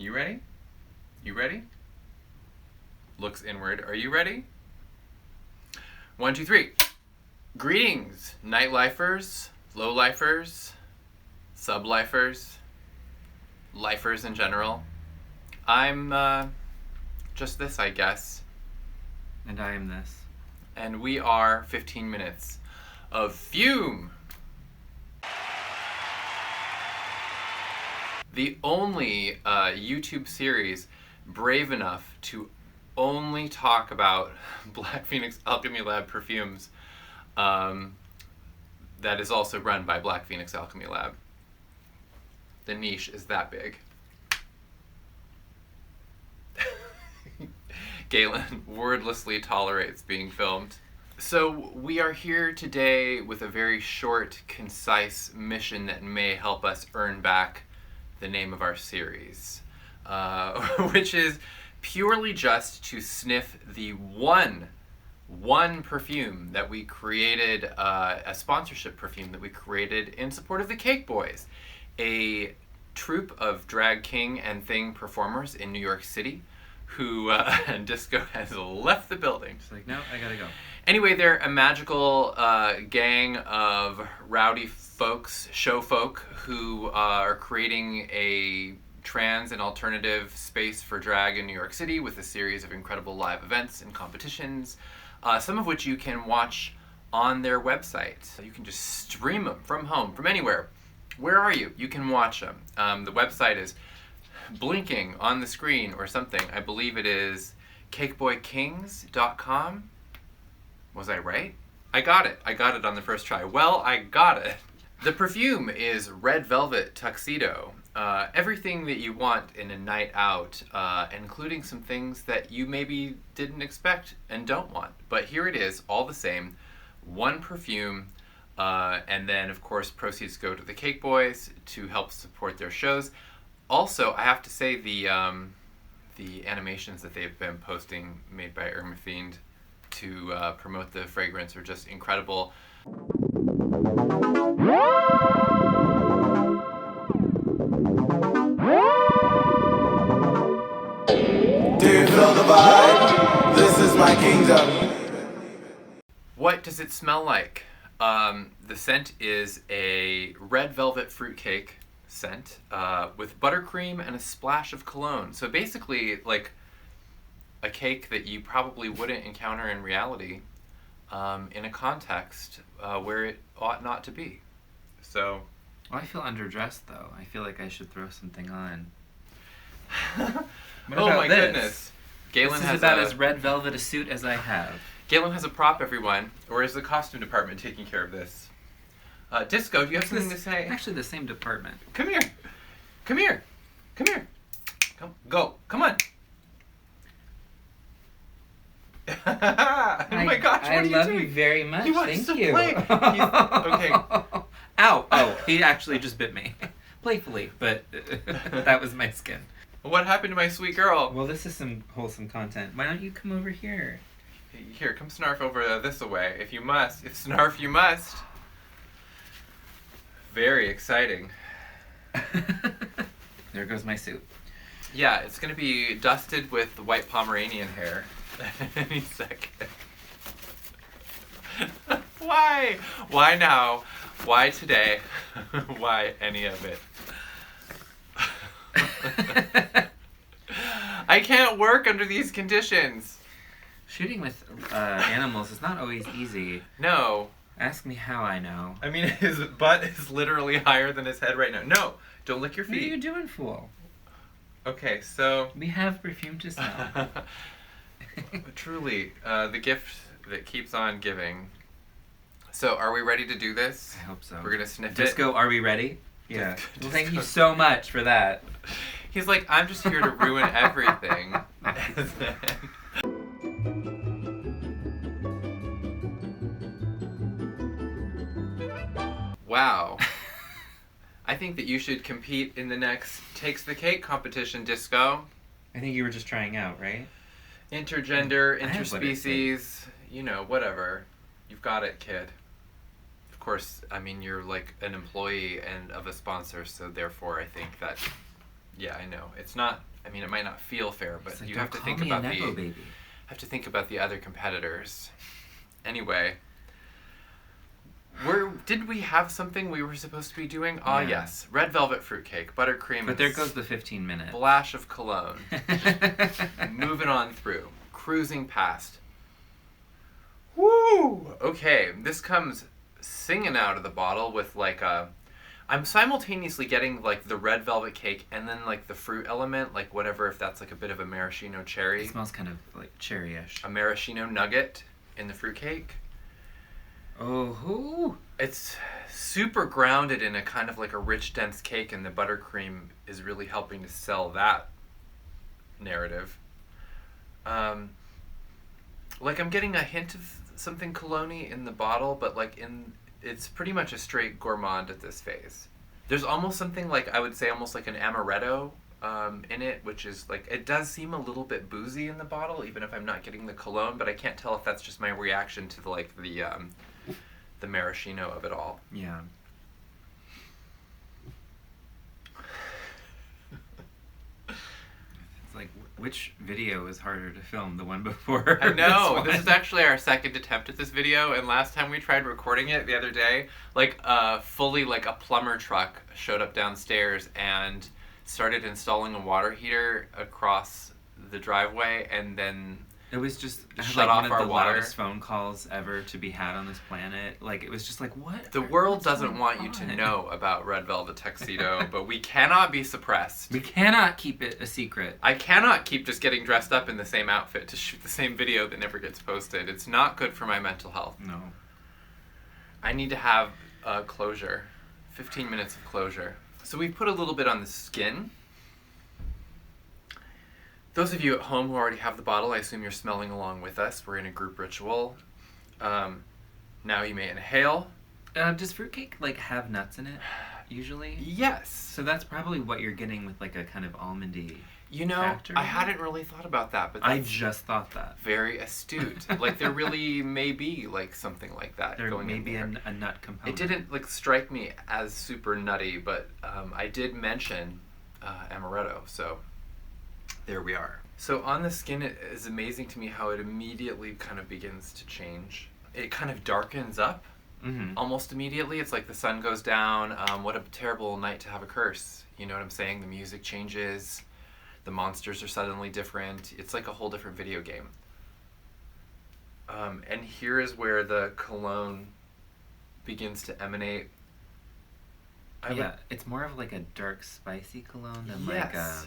You ready? You ready? Looks inward. Are you ready? 1, 2, 3. Greetings, nightlifers, lowlifers, sublifers, lifers in general. I'm just this, I guess. And I am this. And we are 15 minutes of FUME. The only YouTube series brave enough to only talk about Black Phoenix Alchemy Lab perfumes that is also run by Black Phoenix Alchemy Lab. The niche is that big. Galen wordlessly tolerates being filmed. So we are here today with a very short, concise mission that may help us earn back the name of our series, which is purely just to sniff the one perfume that we created, a sponsorship perfume that we created in support of the Cake Boys, a troupe of drag king and thing performers in New York City who Disco has left the building. She's like, no, I gotta go. Anyway, they're a magical gang of rowdy folks, show folk, who are creating a trans and alternative space for drag in New York City with a series of incredible live events and competitions, some of which you can watch on their website. You can just stream them from home, from anywhere. Where are you? You can watch them. The website is blinking on the screen or something. I believe it is cakeboykings.com. Was I right? I got it. I got it on the first try. Well, I got it. The perfume is Red Velvet Tuxedo. Everything that you want in a night out, including some things that you maybe didn't expect and don't want. But here it is, all the same. One perfume, and then, of course, proceeds go to the Cake Boys to help support their shows. Also, I have to say the animations that they've been posting, made by Irma Fiend, to promote the fragrance are just incredible. Do you feel the vibe? This is my kingdom. What does it smell like? The scent is a red velvet fruitcake scent with buttercream and a splash of cologne. So basically, like a cake that you probably wouldn't encounter in reality in a context where it ought not to be. So. Well, I feel underdressed though. I feel like I should throw something on. Oh my goodness. Galen this is has about as red velvet a suit as I have. Galen has a prop, everyone. Or is the costume department taking care of this? Disco, do you have something to say? Actually, the same department. Come here. Come here. Come here. Come. Go. Come on. Oh my gosh, what are you doing? I love you very much. He wants Thank to you. play. Okay. Ow. Oh, he actually just bit me. Playfully, but that was my skin. What happened to my sweet girl? Well, this is some wholesome content. Why don't you come over here? Here, come snarf over this away. If you must. If snarf you must. Very exciting. There goes my suit. Yeah, it's going to be dusted with white Pomeranian hair any second. Why? Why now? Why today? Why any of it? I can't work under these conditions. Shooting with animals is not always easy. No. Ask me how I know. I mean, his butt is literally higher than his head right now. No, don't lick your feet. What are you doing, fool? Okay, so. We have perfume to smell. Truly, the gift that keeps on giving. So, are we ready to do this? I hope so. We're gonna sniff Disco, it. are we ready? Yeah. Disco. Well, thank you so much for that. He's like, I'm just here to ruin everything. Wow. I think that you should compete in the next Takes the Cake competition, Disco. I think you were just trying out, right? Intergender, I have what it interspecies, you know, whatever. You've got it, kid. Of course, I mean, you're like an employee and of a sponsor, so therefore I think that Yeah, I know. It's not. I mean, it might not feel fair, but It's like, you "Don't have to call think me a about Nepo the baby." have to think about the other competitors. Anyway, did we have something we were supposed to be doing? Ah, Yeah. yes. Red velvet fruitcake, buttercream, But and there goes the 15 minutes. splash of cologne. Moving on through, cruising past. Woo! Okay, this comes singing out of the bottle with like a. I'm simultaneously getting like the red velvet cake and then like the fruit element, like whatever, if that's like a bit of a maraschino cherry. It smells kind of like cherry-ish. A maraschino nugget in the fruitcake. Oh, It's super grounded in a kind of like a rich, dense cake, and the buttercream is really helping to sell that narrative. Like I'm getting a hint of something cologne-y in the bottle, but like it's pretty much a straight gourmand at this phase. There's almost something like, I would say almost like an amaretto in it, which is like, it does seem a little bit boozy in the bottle, even if I'm not getting the cologne, but I can't tell if that's just my reaction to the maraschino of it all. yeah. It's like, which video is harder to film? The one before? I know. this This one? is actually our second attempt at this video, and last time we tried recording it the other day, like fully like a plumber truck showed up downstairs and started installing a water heater across the driveway, and then It was just Shut like off one our of the water. loudest phone calls ever to be had on this planet. Like, it was just like, what? the world what's doesn't going want you to on? know about Red Velvet Tuxedo, but we cannot be suppressed. We cannot keep it a secret. I cannot keep just getting dressed up in the same outfit to shoot the same video that never gets posted. It's not good for my mental health. No. I need to have closure. 15 minutes of closure. So we put a little bit on the skin. Those of you at home who already have the bottle, I assume you're smelling along with us. We're in a group ritual. Now you may inhale. Does fruitcake, like, have nuts in it, usually? Yes. So that's probably what you're getting with, like, a kind of almondy You know, factor. I hadn't really thought about that, but I that's just thought that. very astute. Like, there really may be, like, something like that There going may in be there. a nut component. It didn't, like, strike me as super nutty, but I did mention amaretto, so there we are. So on the skin, it is amazing to me how it immediately kind of begins to change. It kind of darkens up Mm-hmm. almost immediately. It's like the sun goes down. What a terrible night to have a curse. You know what I'm saying? The music changes. The monsters are suddenly different. It's like a whole different video game. And here is where the cologne begins to emanate. It's more of like a dark, spicy cologne than like Yes.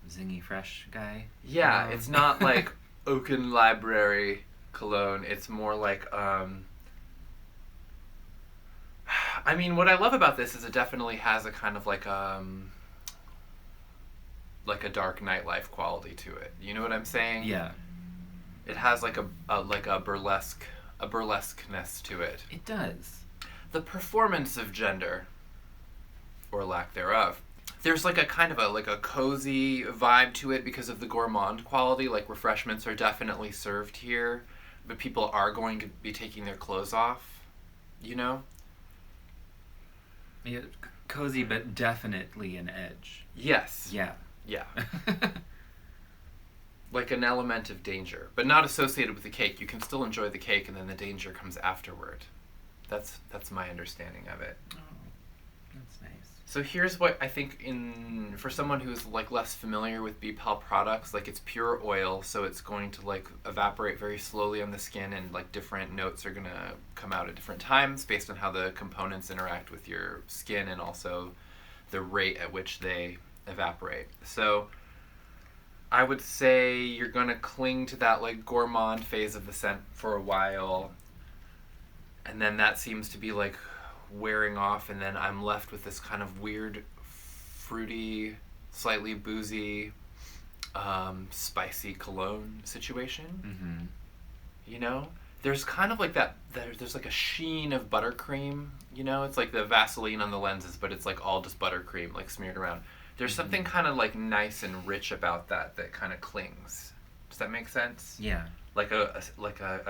zingy fresh guy. Yeah, cologne. it's not like Oaken Library cologne. It's more like, I mean, what I love about this is it definitely has a kind of like a dark nightlife quality to it. You know what I'm saying? Yeah, It has like a burlesqueness to it. it does. The performance of gender, or lack thereof. There's like a kind of a cozy vibe to it because of the gourmand quality. Like, refreshments are definitely served here, but people are going to be taking their clothes off, you know? Yeah, cozy, but definitely an edge. Yes. Yeah. Yeah. Like an element of danger, but not associated with the cake. You can still enjoy the cake, and then the danger comes afterward. That's my understanding of it. Oh, that's nice. So here's what I think for someone who's like less familiar with BPAL products, like, it's pure oil, so it's going to like evaporate very slowly on the skin, and like different notes are gonna come out at different times based on how the components interact with your skin and also the rate at which they evaporate. So I would say you're gonna cling to that like gourmand phase of the scent for a while, and then that seems to be like wearing off, and then I'm left with this kind of weird, fruity, slightly boozy, spicy cologne situation. Mm-hmm. You know, there's kind of like there's like a sheen of buttercream. You know, it's like the Vaseline on the lenses, but it's like all just buttercream like smeared around. There's something kind of like nice and rich about that kind of clings. Does that make sense? Yeah. Like a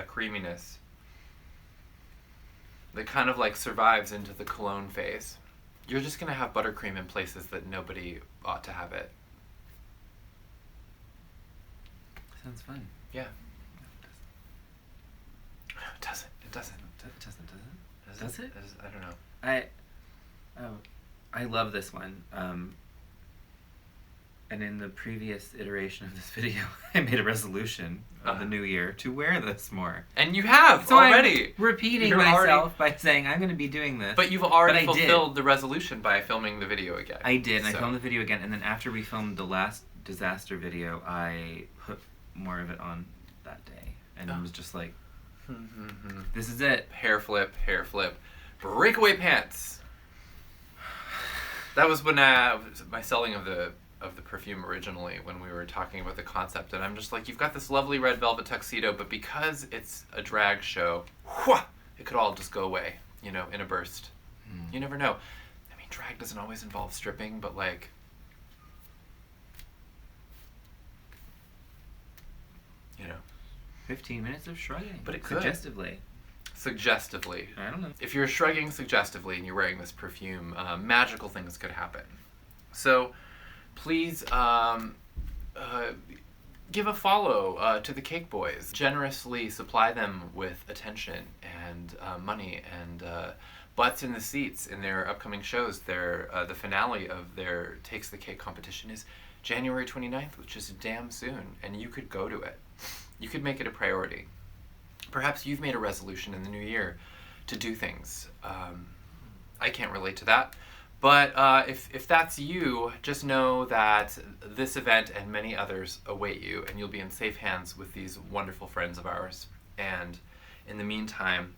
creaminess that kind of like survives into the cologne phase. you're just going to have buttercream in places that nobody ought to have it. Sounds fun. Yeah. It doesn't. It doesn't. Does it? I don't know. I love this one. And in the previous iteration of this video, I made a resolution of the new year to wear this more. And you have So already. I'm repeating You're myself by saying I'm going to be doing this. But you've already But I fulfilled the resolution by filming the video again. I did, and I So- filmed the video again, and then after we filmed the last disaster video, I put more of it on that day. And it was just like, this is it. Hair flip. Breakaway pants. That was when my selling of the perfume originally, when we were talking about the concept, and I'm just like, you've got this lovely red velvet tuxedo, but because it's a drag show, it could all just go away, in a burst. You never know. I mean, drag doesn't always involve stripping, but like, 15 minutes of shrugging. But it could. Suggestively. I don't know. If you're shrugging suggestively and you're wearing this perfume, magical things could happen. So, please give a follow to the Cake Boys. Generously supply them with attention and money and butts in the seats in their upcoming shows. The finale of their Takes the Cake competition is January 29th, which is damn soon, and you could go to it. You could make it a priority. Perhaps you've made a resolution in the new year to do things. I can't relate to that. But if that's you, just know that this event and many others await you, and you'll be in safe hands with these wonderful friends of ours. And in the meantime,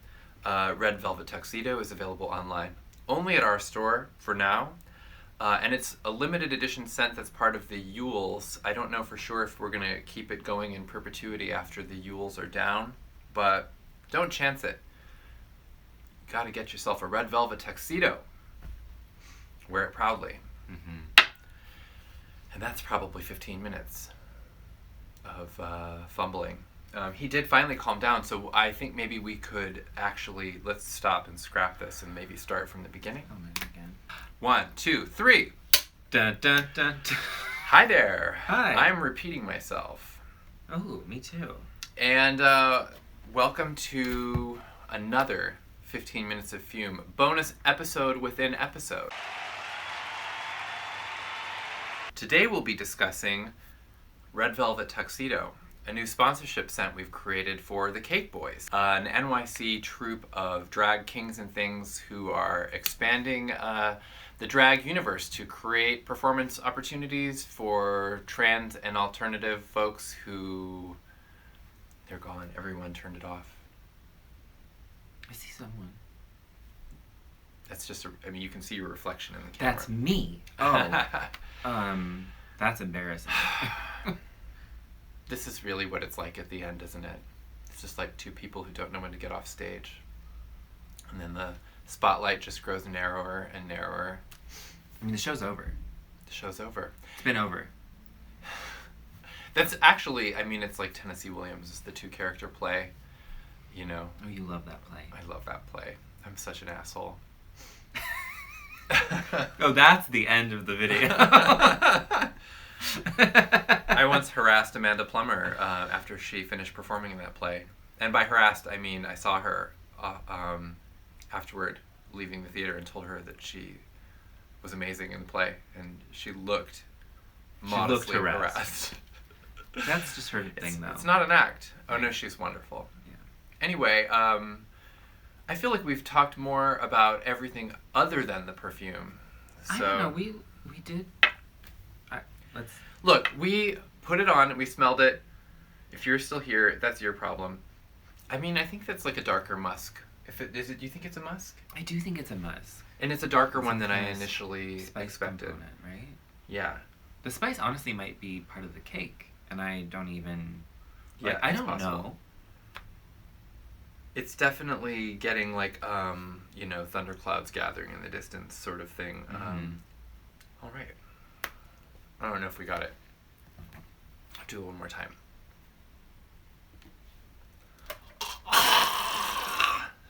Red Velvet Tuxedo is available online, only at our store for now. And it's a limited edition scent that's part of the Yules. I don't know for sure if we're going to keep it going in perpetuity after the Yules are down, but don't chance it. You got to get yourself a Red Velvet Tuxedo. Wear it proudly. And that's probably 15 minutes of fumbling. He did finally calm down, so I think maybe we could actually, let's stop and scrap this and maybe start from the beginning. Oh, maybe again. 1, 2, 3. Dun, dun, dun, dun. Hi there. Hi. I'm repeating myself. Oh, me too. And welcome to another 15 Minutes of Fume bonus episode within episode. Today we'll be discussing Red Velvet Tuxedo, a new sponsorship scent we've created for the Cake Boys, an NYC troupe of drag kings and things who are expanding the drag universe to create performance opportunities for trans and alternative folks who... They're gone. Everyone turned it off. I see someone. That's just you can see your reflection in the camera. That's me. Oh. That's embarrassing. This is really what it's like at the end, isn't it? It's just like two people who don't know when to get off stage. And then the spotlight just grows narrower and narrower. I mean, the show's over. The show's over. It's been over. That's actually, it's like Tennessee Williams is the two-character play, Oh, you love that play. I love that play. I'm such an asshole. Oh, that's the end of the video. I once harassed Amanda Plummer after she finished performing in that play. And by harassed, I mean I saw her afterward leaving the theater and told her that she was amazing in the play. And she looked modestly harassed. That's just her thing, though. It's not an act. Oh, no, she's wonderful. Yeah. Anyway, I feel like we've talked more about everything other than the perfume. So, I don't know. We did... let's... Look, we put it on and we smelled it. If you're still here, that's your problem. I think that's like a darker musk. Do you think it's a musk? I do think it's a musk. And it's a darker It's one a than I nice initially spice expected. component, right? Yeah. The spice honestly might be part of the cake, and I don't even... Yeah, I it's don't possible. know. It's definitely getting like, thunderclouds gathering in the distance sort of thing. All right. I don't know if we got it. I'll do it one more time.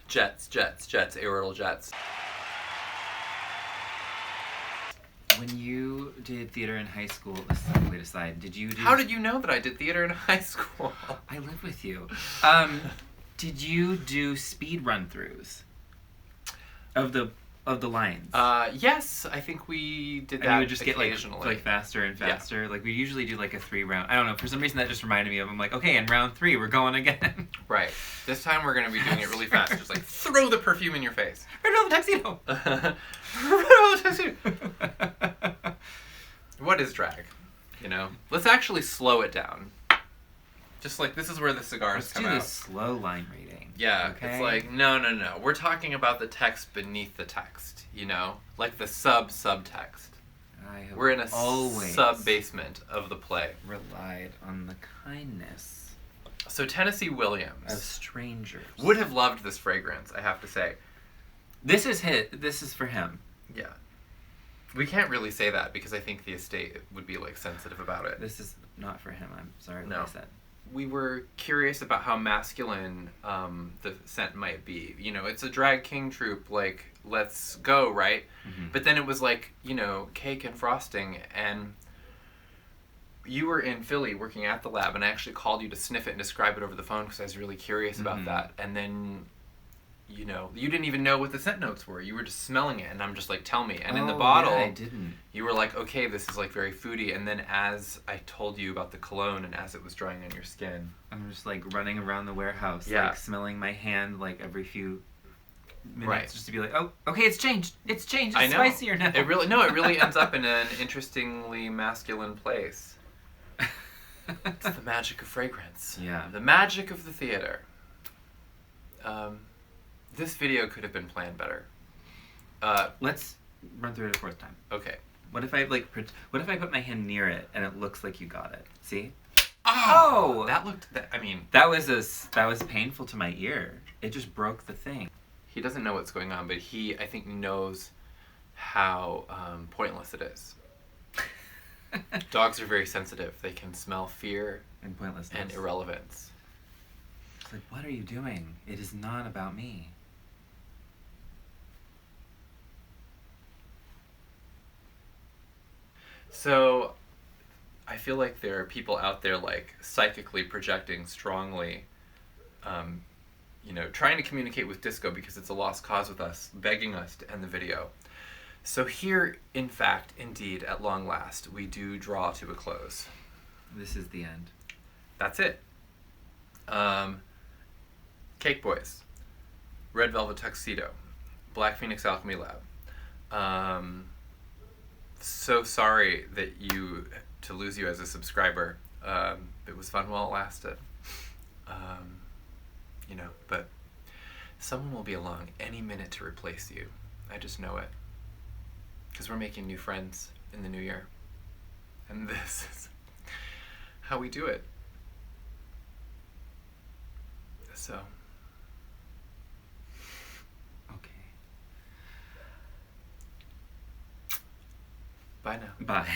Jets, aerial jets. When you did theater in high school, this is a complete aside, did you do... How did you know that I did theater in high school? I lived with you. Did you do speed run-throughs of the lines? Yes, I think we did that. And you would just get occasionally. like faster and faster. Yeah. Like we usually do like a 3-round. I don't know. For some reason that just reminded me of. I'm like, okay, in round 3 we're going again. Right. This time we're gonna be doing it really fast. Just like throw the perfume in your face. Red Velvet Tuxedo. Red Velvet Tuxedo. What is drag? You know. Let's actually slow it down. Just like this is where the cigars come out. Let's do the slow line reading. Yeah, okay? It's like, no. We're talking about the text beneath the text, you know? Like the subtext. We're in a sub-basement of the play. Relied on the kindness So Tennessee Williams of strangers would have loved this fragrance, I have to say. This is for him. Yeah. We can't really say that because I think the estate would be like sensitive about it. This is not for him. I'm sorry what No. I said. We were curious about how masculine the scent might be. You know, it's a drag king troupe, like, let's go, right? Mm-hmm. But then it was like, you know, cake and frosting, and you were in Philly working at the lab, and I actually called you to sniff it and describe it over the phone because I was really curious about that. And then, you know, you didn't even know what the scent notes were. You were just smelling it, and I'm just like, tell me. And in the bottle, yeah, I didn't. You were like, okay, this is like very foodie. And then as I told you about the cologne and as it was drying on your skin, I'm just like running around the warehouse, Yeah. like smelling my hand like every few minutes, Right. just to be like, oh, okay, it's changed. It's changed. It's I know. spicier now. It really ends up in an interestingly masculine place. It's the magic of fragrance. Yeah. The magic of the theater. This video could have been planned better. Let's run through it a fourth time. Okay. What if I put my hand near it and it looks like you got it? See? Oh! That was painful to my ear. It just broke the thing. He doesn't know what's going on, but I think knows how pointless it is. Dogs are very sensitive. They can smell fear And pointlessness. and irrelevance. It's like, what are you doing? It is not about me. So, I feel like there are people out there like psychically projecting strongly, you know, trying to communicate with disco because it's a lost cause with us, begging us to end the video. So here, in fact, indeed, at long last, we do draw to a close. This is the end. That's it. Cake Boys, Red Velvet Tuxedo, Black Phoenix Alchemy Lab. So sorry to lose you as a subscriber. It was fun while it lasted. You know, but someone will be along any minute to replace you. I just know it. Because we're making new friends in the new year. And this is how we do it. So. Okay. Bye now. Bye.